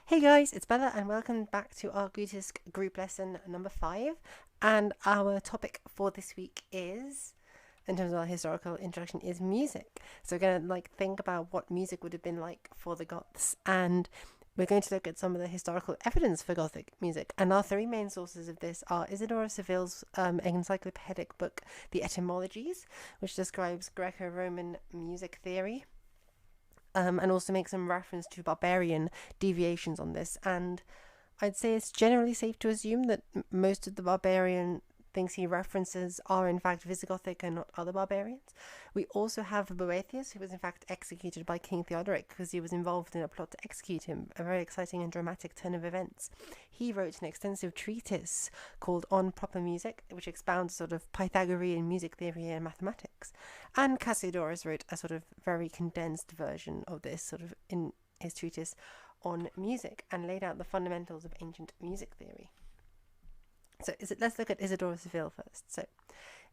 Hey guys, it's Bella and welcome back to our Gothic group lesson number 5. And our topic for this week is, in terms of our historical introduction, is music. So we're going to think about what music would have been like for the Goths, and we're going to look at some of the historical evidence for Gothic music. And our three main sources of this are Isadoras Seville's encyclopedic book, The Etymologies, which describes Greco-Roman music theory, and also make some reference to barbarian deviations on this. And I'd say it's generally safe to assume that most of the barbarian things he references are in fact Visigothic and not other barbarians. We also have Boethius, who was in fact executed by King Theodoric because he was involved in a plot to execute him, a very exciting and dramatic turn of events. He wrote an extensive treatise called On Proper Music, which expounds sort of Pythagorean music theory and mathematics. And Cassiodorus wrote a sort of very condensed version of this sort of in his treatise on music and laid out the fundamentals of ancient music theory. So let's look at Isadoras Seville first. So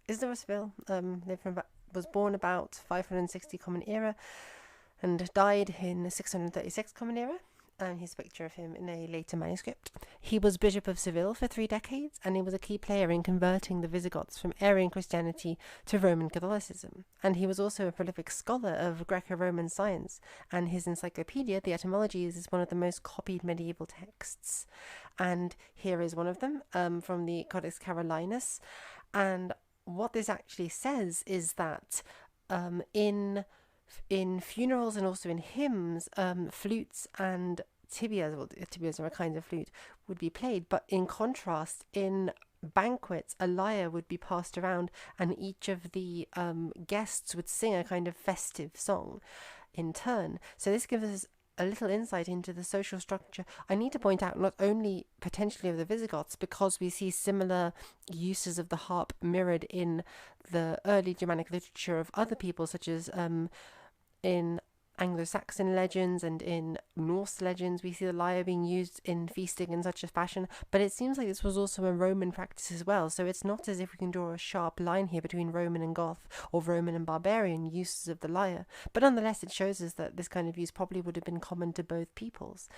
Isadoras Seville was born about 560 Common Era and died in 636 Common Era. And here's a picture of him in a later manuscript. He was Bishop of Seville for 3 decades, and he was a key player in converting the Visigoths from Arian Christianity to Roman Catholicism. And he was also a prolific scholar of Greco-Roman science, and his encyclopedia, The Etymologies, is one of the most copied medieval texts. And here is one of them from the Codex Carolinas. And what this actually says is that in funerals and also in hymns, flutes and tibias, well, tibias are a kind of flute, would be played, but in contrast, in banquets, a lyre would be passed around, and each of the guests would sing a kind of festive song in turn. So this gives us a little insight into the social structure. I need to point out not only potentially of the Visigoths, because we see similar uses of the harp mirrored in the early Germanic literature of other people, such as in Anglo-Saxon legends and in Norse legends, we see the lyre being used in feasting in such a fashion, but it seems like this was also a Roman practice as well, so it's not as if we can draw a sharp line here between Roman and Goth or Roman and barbarian uses of the lyre, but nonetheless it shows us that this kind of use probably would have been common to both peoples.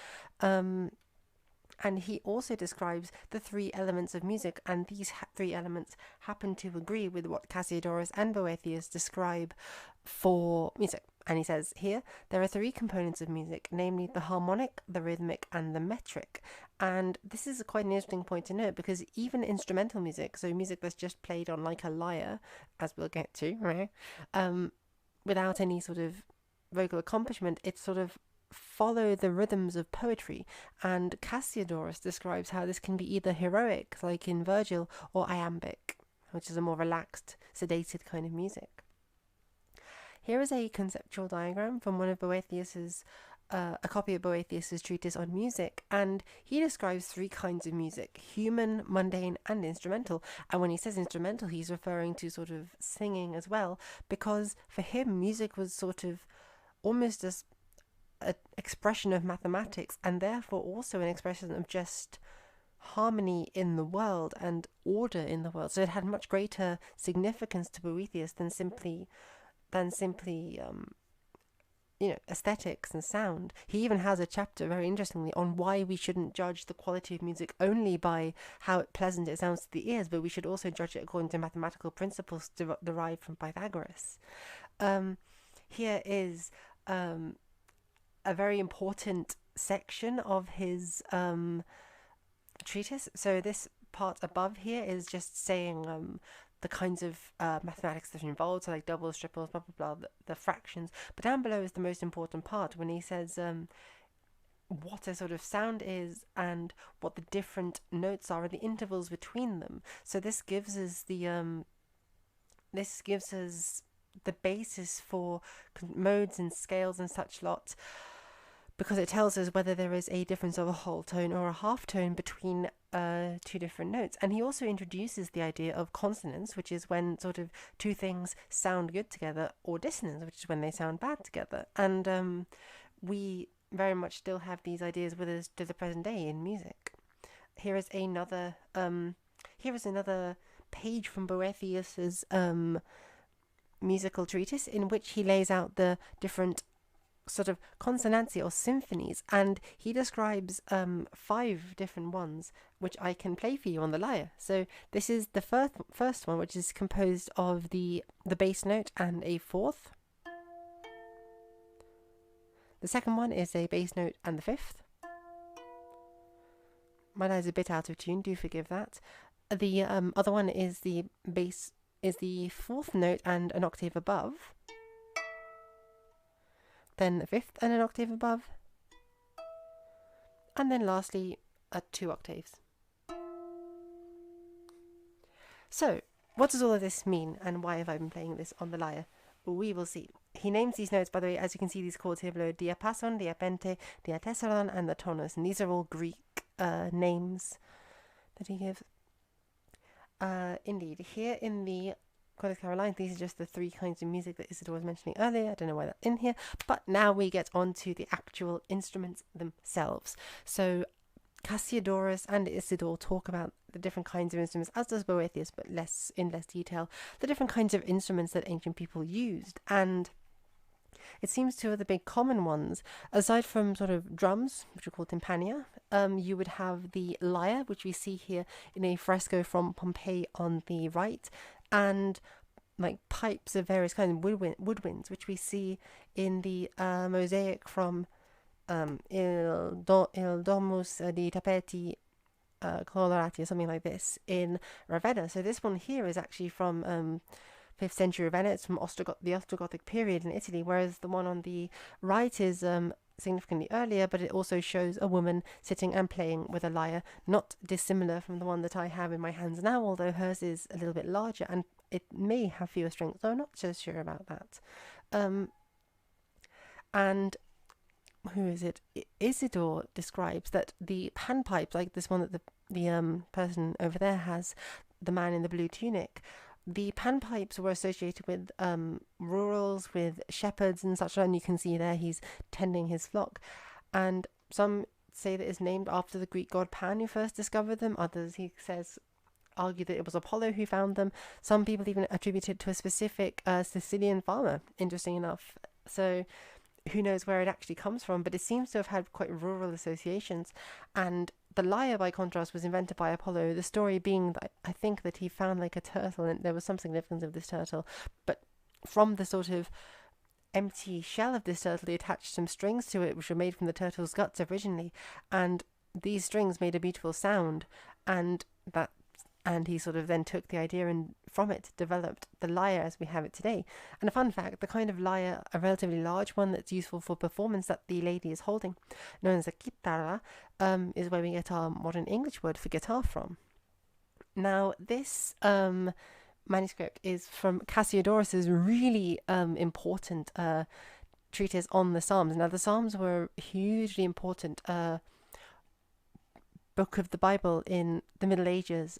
And he also describes the 3 elements of music, and these 3 elements happen to agree with what Cassiodorus and Boethius describe for music. And he says here, there are 3 components of music, namely the harmonic, the rhythmic, and the metric. And this is quite an interesting point to note, because even instrumental music, so music that's just played on like a lyre, as we'll get to, right, without any sort of vocal accompaniment, it's sort of follow the rhythms of poetry, and Cassiodorus describes how this can be either heroic, like in Virgil, or iambic, which is a more relaxed, sedated kind of music. Here is a conceptual diagram from one of Boethius's, a copy of Boethius's treatise on music, and he describes 3 kinds of music: human, mundane, and instrumental. And when he says instrumental, he's referring to sort of singing as well, because for him, music was sort of almost as an expression of mathematics, and therefore also an expression of just harmony in the world and order in the world. So it had much greater significance to Boethius than simply aesthetics and sound. He even has a chapter, very interestingly, on why we shouldn't judge the quality of music only by how pleasant it sounds to the ears, but we should also judge it according to mathematical principles derived from Pythagoras. Here is a very important section of his treatise. So this part above here is just saying the kinds of mathematics that are involved, so like doubles, triples, blah blah blah, the fractions. But down below is the most important part, when he says what a sort of sound is and what the different notes are and the intervals between them. So this gives us the basis for modes and scales and such lot, because it tells us whether there is a difference of a whole tone or a half tone between 2 different notes. And he also introduces the idea of consonance, which is when sort of 2 things sound good together, or dissonance, which is when they sound bad together. And we very much still have these ideas with us to the present day in music. Here is another page from Boethius's musical treatise, in which he lays out the different sort of consonantia or symphonies, and he describes 5 different ones which I can play for you on the lyre. So this is the first one, which is composed of the bass note and a fourth. The second one is a bass note and the fifth. My lyre's a bit out of tune, do forgive that. The other one is the bass is the fourth note and an octave above. Then the fifth and an octave above. And then lastly, 2 octaves. So, what does all of this mean, and why have I been playing this on the lyre? We will see. He names these notes, by the way, as you can see, these chords here below: diapason, diapente, diatessaron, and the tonus. And these are all Greek names that he gives. Indeed, here in the Codex Carolinas, these are just the 3 kinds of music that Isidore was mentioning earlier. I don't know why that's in here, but now we get on to the actual instruments themselves. So Cassiodorus and Isidore talk about the different kinds of instruments, as does Boethius, but in less detail, the different kinds of instruments that ancient people used. And it seems 2 of the big common ones, aside from sort of drums, which are called tympania, you would have the lyre, which we see here in a fresco from Pompeii on the right, and like pipes of various kinds of woodwinds, which we see in the mosaic from Il Domus di Tappeti Colorati, or something like this, in Ravenna. So this one here is actually from 5th century Ravenna. It's from the Ostrogothic period in Italy, whereas the one on the right is significantly earlier, but it also shows a woman sitting and playing with a lyre, not dissimilar from the one that I have in my hands now, although hers is a little bit larger and it may have fewer strings, so I'm not so sure about that. And who is it? Isidore describes that the panpipes, like this one that the person over there has, the man in the blue tunic, the panpipes were associated with rurals, with shepherds and such, and you can see there he's tending his flock. And some say that it's named after the Greek god Pan, who first discovered them. Others, he says, argue that it was Apollo who found them. Some people even attribute it to a specific Sicilian farmer, interesting enough. So who knows where it actually comes from, but it seems to have had quite rural associations. And the lyre, by contrast, was invented by Apollo, the story being that I think that he found like a turtle, and there was some significance of this turtle, but from the sort of empty shell of this turtle, he attached some strings to it, which were made from the turtle's guts originally, and these strings made a beautiful sound, and he sort of then took the idea and from it developed the lyre as we have it today. And a fun fact, the kind of lyre, a relatively large one that's useful for performance that the lady is holding, known as a chitarra, is where we get our modern English word for guitar from. Now, this manuscript is from Cassiodorus's really important treatise on the Psalms. Now, the Psalms were hugely important book of the Bible in the Middle Ages.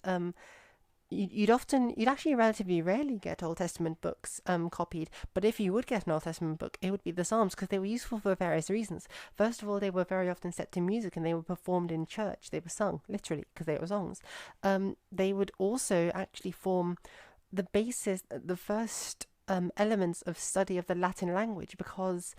You'd actually relatively rarely get Old Testament books copied, but if you would get an Old Testament book, it would be the Psalms, because they were useful for various reasons. First of all, they were very often set to music, and they were performed in church. They were sung, literally, because they were songs. They would also actually form the basis, the first elements of study of the Latin language, because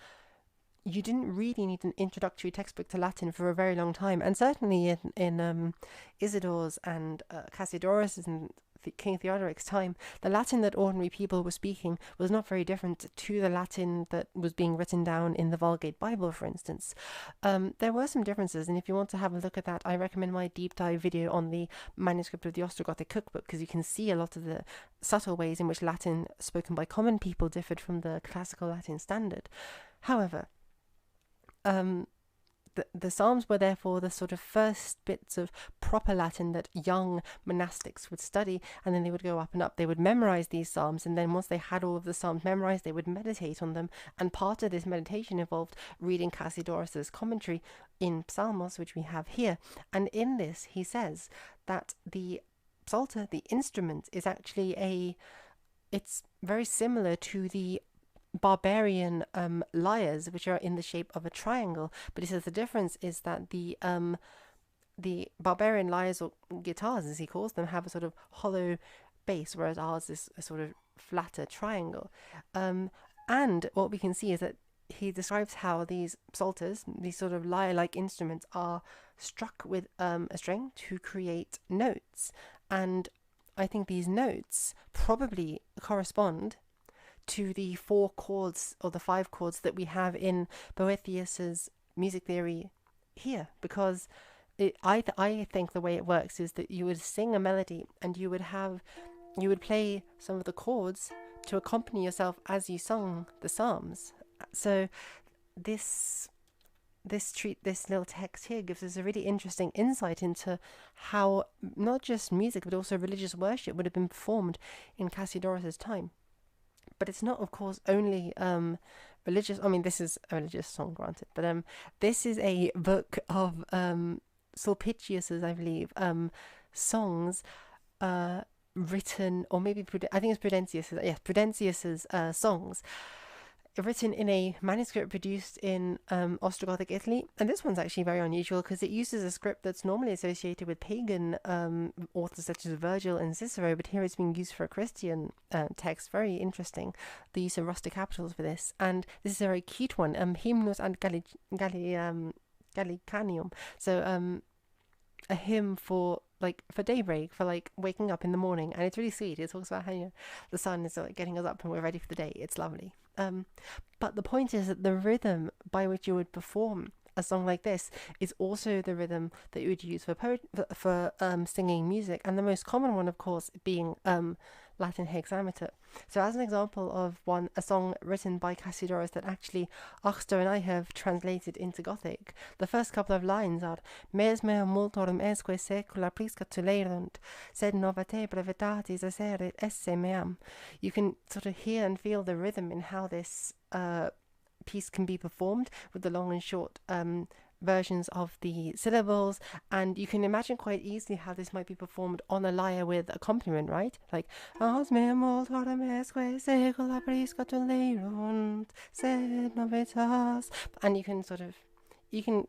you didn't really need an introductory textbook to Latin for a very long time. And certainly in Isidore's and Cassiodorus' and King Theodoric's time, the Latin that ordinary people were speaking was not very different to the Latin that was being written down in the Vulgate Bible, for instance. There were some differences, and if you want to have a look at that, I recommend my deep dive video on the manuscript of the Ostrogothic cookbook, because you can see a lot of the subtle ways in which Latin spoken by common people differed from the classical Latin standard. However, the Psalms were therefore the sort of first bits of proper Latin that young monastics would study, and then they would go up and up. They would memorize these Psalms, and then once they had all of the Psalms memorized, they would meditate on them, and part of this meditation involved reading Cassiodorus's commentary in Psalmos, which we have here. And in this, he says that the psalter, the instrument, is actually it's very similar to the barbarian lyres, which are in the shape of a triangle, but he says the difference is that the barbarian lyres, or guitars as he calls them, have a sort of hollow base, whereas ours is a sort of flatter triangle. And what we can see is that he describes how these psalters, these sort of lyre-like instruments, are struck with a string to create notes. And I think these notes probably correspond to the 4 chords or the 5 chords that we have in Boethius's music theory here, because I think the way it works is that you would sing a melody and you would play some of the chords to accompany yourself as you sung the psalms. So this little text here gives us a really interesting insight into how not just music but also religious worship would have been performed in Cassiodorus's time. But it's not, of course, only religious. I mean, this is a religious song, granted, but this is a book of Sulpicius's, I believe, songs written, or maybe I think it's Prudentius's. Yes, Prudentius's songs, written in a manuscript produced in Ostrogothic, Italy. And this one's actually very unusual because it uses a script that's normally associated with pagan authors such as Virgil and Cicero, but here it's being used for a Christian text. Very interesting, the use of rustic capitals for this. And this is a very cute one, Hymnus ad Gallicanium. So a hymn for daybreak, for like waking up in the morning, and it's really sweet. It talks about how the sun is like getting us up and we're ready for the day. It's lovely. But the point is that the rhythm by which you would perform a song like this is also the rhythm that you would use for singing music, and the most common one, of course, being Latin hexameter. So as an example of a song written by Cassiodorus that actually Axto and I have translated into Gothic, the first couple of lines are Mes mea multorum esque secula prisca tulerunt, sed novate brevitatis essere esse meam. You can sort of hear and feel the rhythm in how this piece can be performed with the long and short versions of the syllables, and you can imagine quite easily how this might be performed on a lyre with accompaniment, right? Like and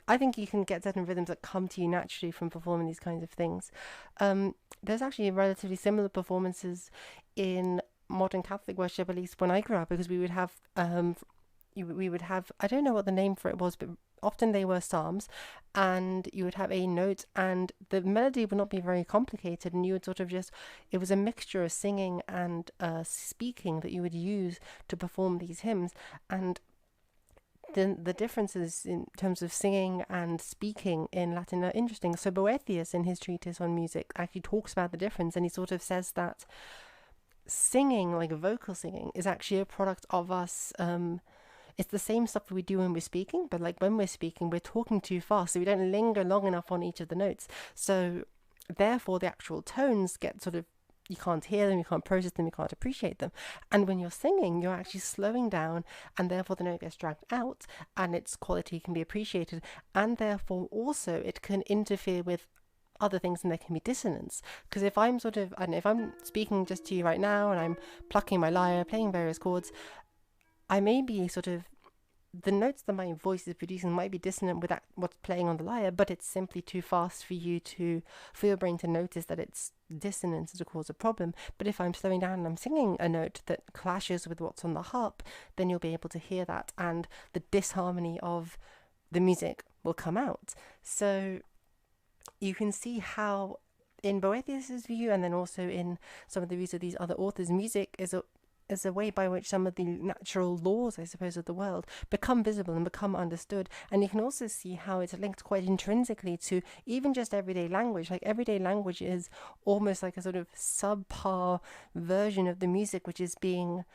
I think you can get certain rhythms that come to you naturally from performing these kinds of things. There's actually relatively similar performances in modern Catholic worship, at least when I grew up, because we would have I don't know what the name for it was, but often they were psalms, and you would have a note, and the melody would not be very complicated, and you would sort of it was a mixture of singing and speaking that you would use to perform these hymns. And then the differences in terms of singing and speaking in Latin are interesting. So Boethius, in his treatise on music, actually talks about the difference, and he sort of says that singing, like vocal singing, is actually a product of us. It's the same stuff that we do when we're speaking, but like when we're speaking, we're talking too fast, so we don't linger long enough on each of the notes. So therefore, the actual tones get you can't hear them, you can't process them, you can't appreciate them. And when you're singing, you're actually slowing down, and therefore the note gets dragged out, and its quality can be appreciated, and therefore also it can interfere with other things, and there can be dissonance. Because if I'm if I'm speaking just to you right now, and I'm plucking my lyre, playing various chords, I may be the notes that my voice is producing might be dissonant with what's playing on the lyre, but it's simply too fast for your brain to notice that it's dissonance to cause a problem. But if I'm slowing down and I'm singing a note that clashes with what's on the harp, then you'll be able to hear that, and the disharmony of the music will come out. So you can see how in Boethius's view, and then also in some of the views of these other authors, music is a way by which some of the natural laws, I suppose, of the world become visible and become understood. And you can also see how it's linked quite intrinsically to even just everyday language. Like everyday language is almost like a sort of subpar version of the music which is being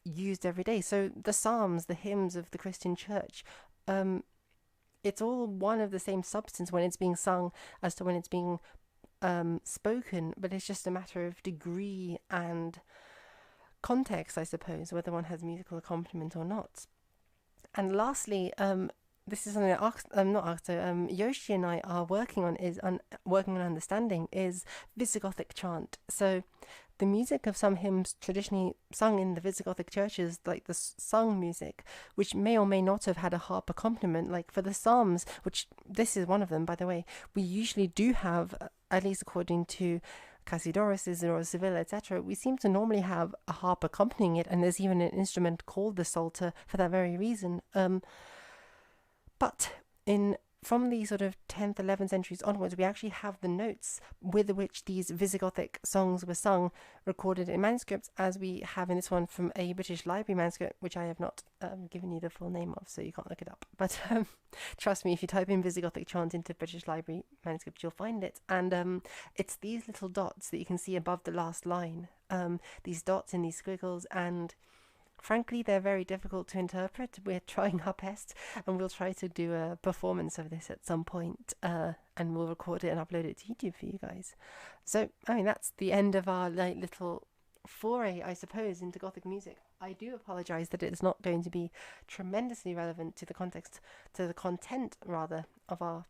used every day. So the psalms, the hymns of the Christian church, it's all one of the same substance when it's being sung as to when it's being spoken, but it's just a matter of degree and context, I suppose, whether one has musical accompaniment or not. And lastly, this is something that Yoshi and I are working on understanding, is Visigothic chant. So the music of some hymns traditionally sung in the Visigothic churches, like the sung music, which may or may not have had a harp accompaniment, like for the psalms, which this is one of them, by the way, we usually do have, at least according to Casidoras, Isadoras Seville, etc., we seem to normally have a harp accompanying it, and there's even an instrument called the psalter for that very reason. But from the sort of 10th, 11th centuries onwards, we actually have the notes with which these Visigothic songs were sung recorded in manuscripts, as we have in this one from a British Library manuscript, which I have not given you the full name of, so you can't look it up. But trust me, if you type in Visigothic chant into British Library manuscript, you'll find it. And it's these little dots that you can see above the last line, these dots and these squiggles, and frankly, they're very difficult to interpret. We're trying our best, and we'll try to do a performance of this at some point, and we'll record it and upload it to YouTube for you guys. So, I mean, that's the end of our little foray, I suppose, into Gothic music. I do apologise that it's not going to be tremendously relevant to the context, to the content, rather, of our